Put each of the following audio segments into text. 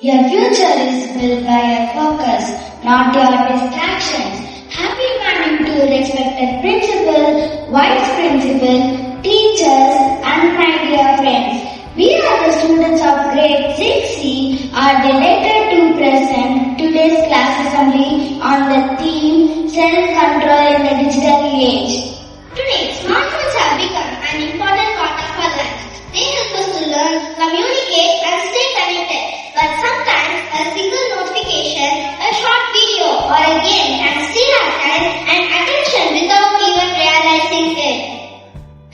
Your future is built by your focus, not your distractions. Happy morning to respected principal, vice principal, teachers, and my dear friends. We are the students of grade 6C are delighted to present today's class assembly on the theme self-control in the digital age. Today, smartphones have become an important part of our lives. They help us to learn, communicate, and stay connected. But sometimes a single notification, a short video, or a game can steal our time and attention without even realizing it.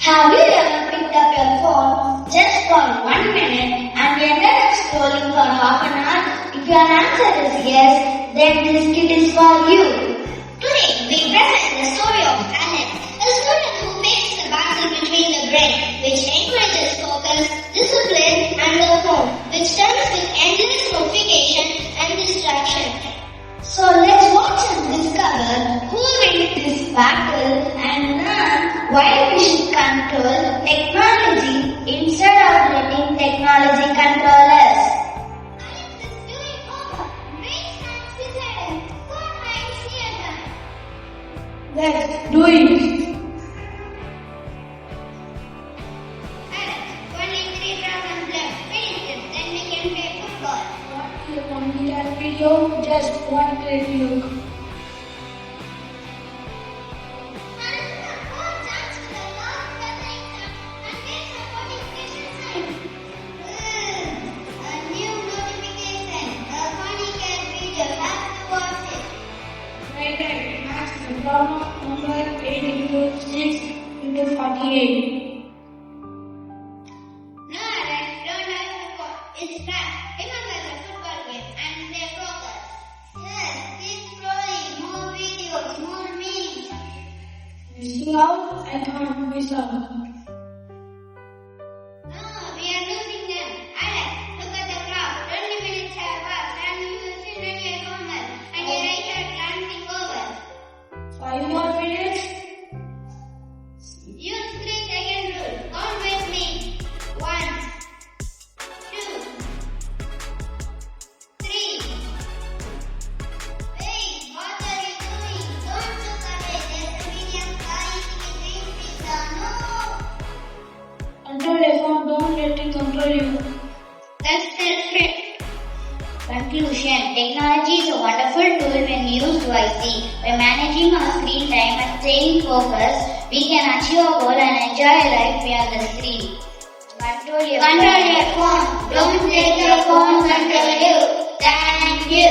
Have you ever picked up your phone just for 1 minute and ended up scrolling for half an hour? If your answer is yes, then this kit is for you. Today, we present the story of Alex, a student who faces the battle between the brain, which encourages focus, discipline, and the phone, which turns with endless notification and distraction. So let's watch and discover who wins this battle and learn why we should control technology instead of letting technology control us. Alex is doing homework. Brain science decided. Phone times near time. Let's do it. Alex, 183 grams left. Finish it, then we can play football. What you want me that video? Just one click look. Number 8 into 6 into 48. No, Alex, don't have football. It's bad. Remember the football game and stay focused. Yes, keep scrolling. More videos, more memes. Missing out? I can't miss out. No, we are losing them. Alex, look at the clock. 20 minutes have passed and you will still run your homework and your eyes are glancing over. 5 more minutes? Use 3-second rule. Count with me. 1, 2, 3. Hey, what are you doing? Don't look away. There's a medium flying in pizza. No! Control your phone, don't let it control you. That's the script. Conclusion. Technology is a wonderful tool when used wisely. By managing our screen time and staying focused, we can achieve our goal and enjoy life beyond the screen. Control your phone. Don't let your phone control you. Thank you.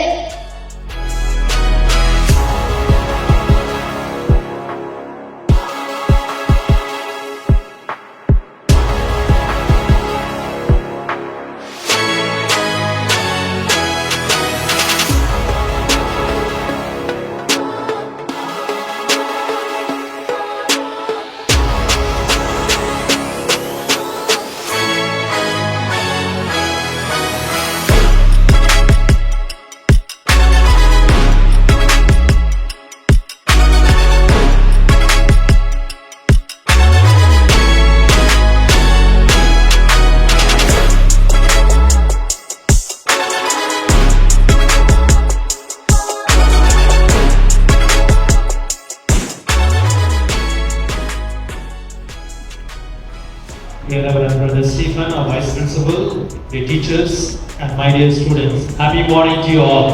Dear Reverend Brother Stephen, our Vice Principal, the teachers, and my dear students, happy morning to you all.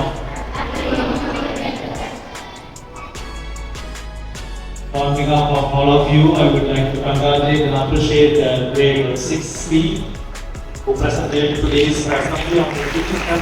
On behalf of all of you, I would like to congratulate and appreciate the grade 6C who presented today's assembly on the teaching and